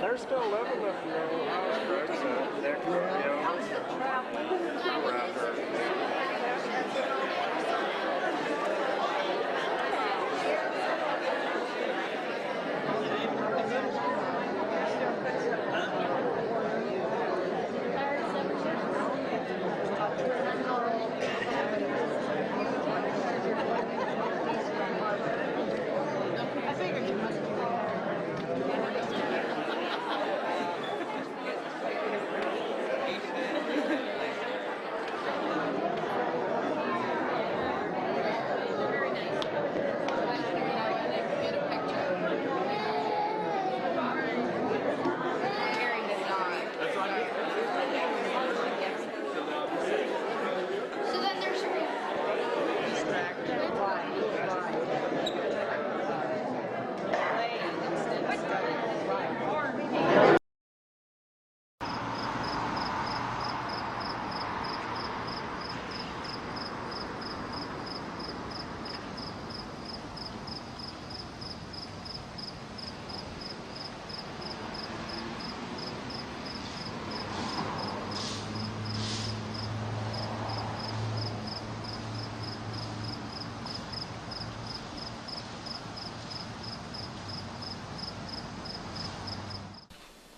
They're still living with the old house, right? So they're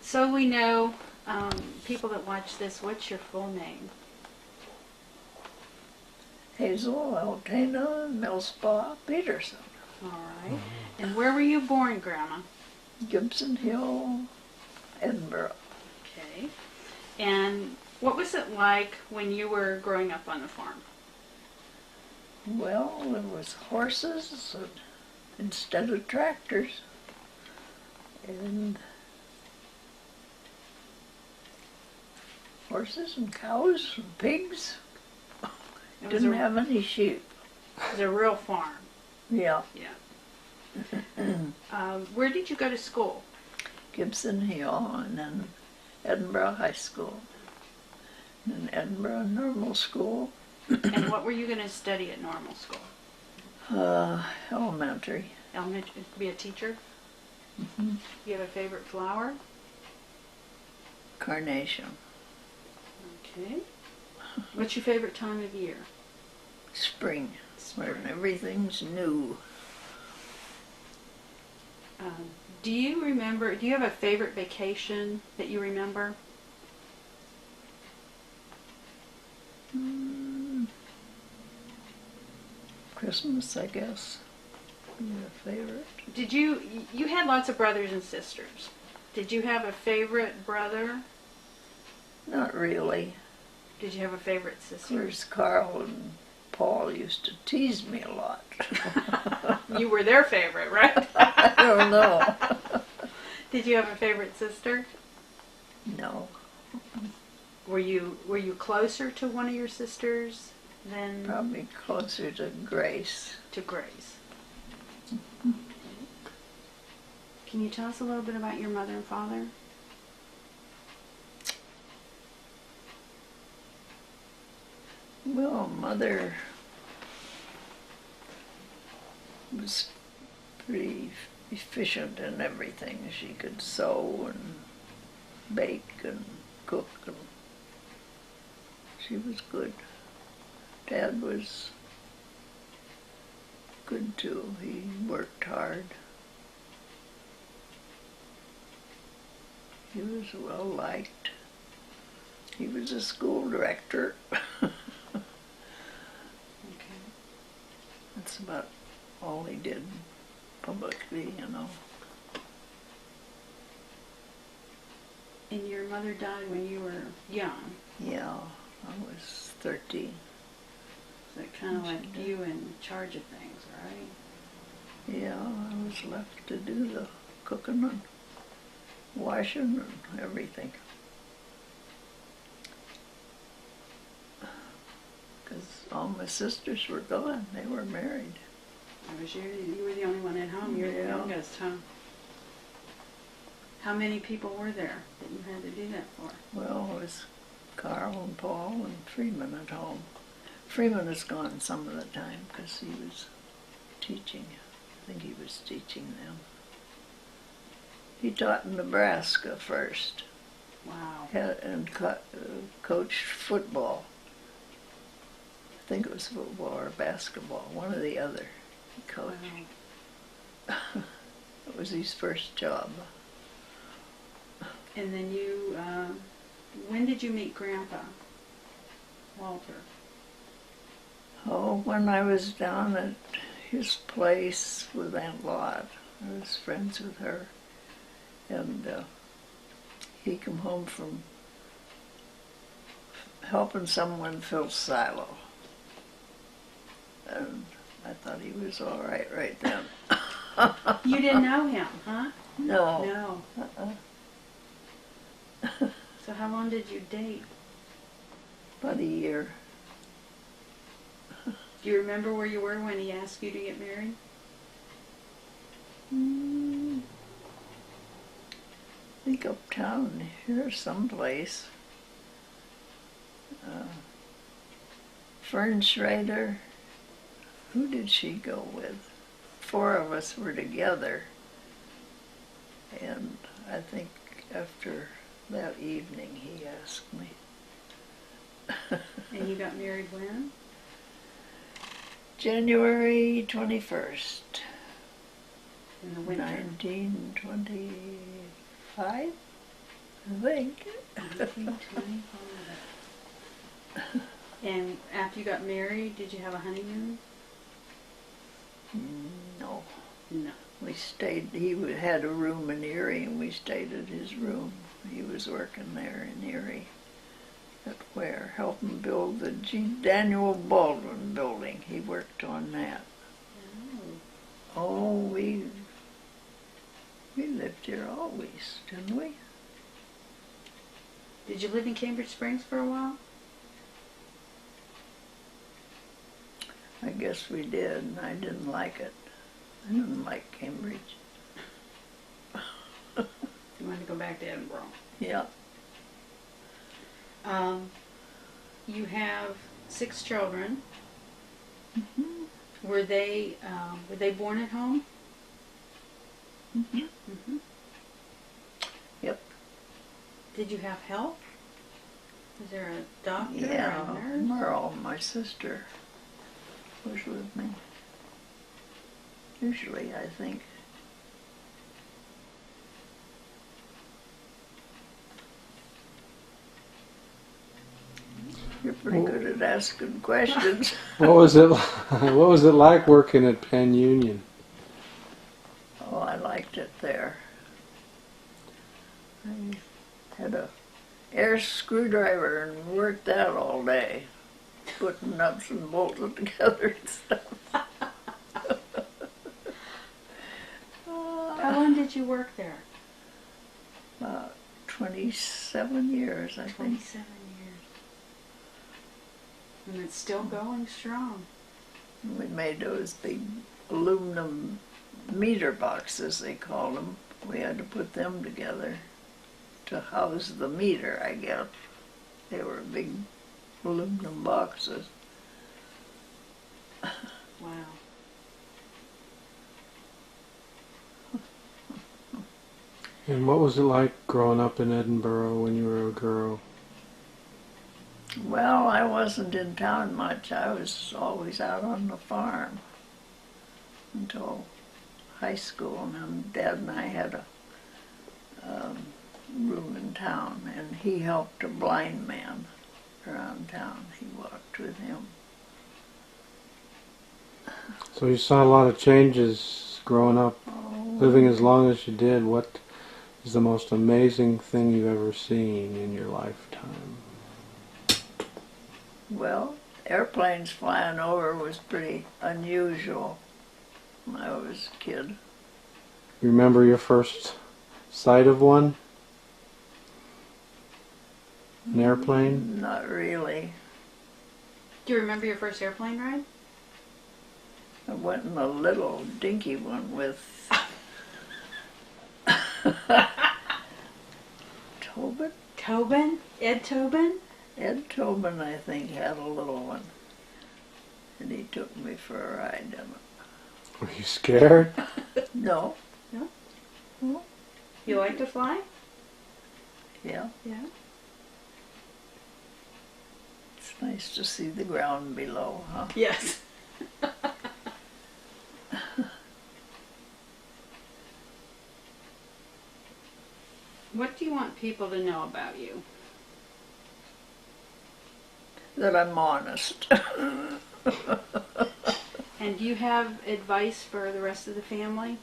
So we know, people that watch this, what's your full name? Hazel, Altena, Millspa, Peterson. All right. And where were you born, Grandma? Gibson Hill, Edinburgh. Okay. And what was it like when you were growing up on the farm? Well, there was horses instead of tractors. And horses and cows and pigs. Didn't have any sheep. It was a real farm. Yeah. Yeah. Where did you go to school? Gibson Hill and then Edinburgh High School. And Edinburgh Normal School. And what were you going to study at normal school? Elementary. Elementary, be a teacher? Mm-hmm. You have a favorite flower? Carnation. Okay. What's your favorite time of year? Spring. Where everything's new. Do you have a favorite vacation that you remember? Christmas, I guess. Your favorite. Did you had lots of brothers and sisters. Did you have a favorite brother? Not really. Did you have a favorite sister? There's Carl and Paul used to tease me a lot. You were their favorite, right? I don't know. Did you have a favorite sister? No. Were you closer to one of your sisters than Probably closer to Grace. to Grace? Can you tell us a little bit about your mother and father? Well, Mother was pretty efficient in everything. She could sew and bake and cook, and she was good. Dad was good too. He worked hard. He was well liked. He was a school director. Okay. That's about all he did publicly, you know. And your mother died when you were young. Yeah, I was 13. that kind of left you in charge of things, right? Yeah, I was left to do the cooking and washing and everything. Because all my sisters were gone. They were married. You were the only one at home. You were the Yeah. youngest, huh? How many people were there that you had to do that for? Well, it was Carl and Paul and Freeman at home. Freeman is gone some of the time because he was teaching. I think he was teaching them. He taught in Nebraska first. Wow. And coached football. I think it was football or basketball, one or the other. He coached. Wow. It was his first job. And then you, when did you meet Grandpa, Walter? Oh, when I was down at his place with Aunt Lot, I was friends with her, and he come home from helping someone fill silo, and I thought he was all right then. You didn't know him, huh? No. No. So how long did you date? About a year. Do you remember where you were when he asked you to get married? I think uptown here someplace. Fern Schrader. Who did she go with? 4 of us were together. And I think after that evening he asked me. And you got married when? January 21st, In the winter. 1925, I think. 1925. And after you got married, did you have a honeymoon? No. No. We stayed, he had a room in Erie and we stayed at his room. He was working there in Erie. At where? Helping build the Daniel Baldwin building. He worked on that. Oh, we lived here always, didn't we? Did you live in Cambridge Springs for a while? I guess we did, and I didn't like it. I didn't like Cambridge. You wanted to go back to Edinburgh. Yeah. You have 6 children. Mm-hmm. Were they born at home? Mm-hmm. Mm-hmm. Yep. Did you have help? Was there a doctor Yeah, or a nurse? Merle, my sister, was with me. Usually, I think. You're pretty good at asking questions. What was it? What was it like working at Penn Union? Oh, I liked it there. I had a air screwdriver and worked that all day, putting nuts and bolts together and stuff. How long did you work there? About 27 years, I think. 27 years. And it's still going strong. We made those big aluminum meter boxes, they called them. We had to put them together to house the meter, I guess. They were big aluminum boxes. Wow. And what was it like growing up in Edinburgh when you were a girl? Well, I wasn't in town much. I was always out on the farm until high school, and then Dad and I had a room in town, and he helped a blind man around town. He walked with him. So you saw a lot of changes growing up, living as long as you did. What is the most amazing thing you've ever seen in your lifetime? Well, airplanes flying over was pretty unusual when I was a kid. Remember your first sight of one? An airplane? Not really. Do you remember your first airplane ride? I went in a little dinky one with Tobin? Tobin? Ed Tobin? Ed Tobin, I think, had a little one. And he took me for a ride in it. Were you scared? No. No? No. You like to fly? Yeah. Yeah. It's nice to see the ground below, huh? Yes. What do you want people to know about you? That I'm honest. And do you have advice for the rest of the family?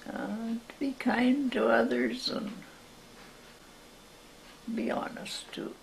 To be kind to others and be honest too.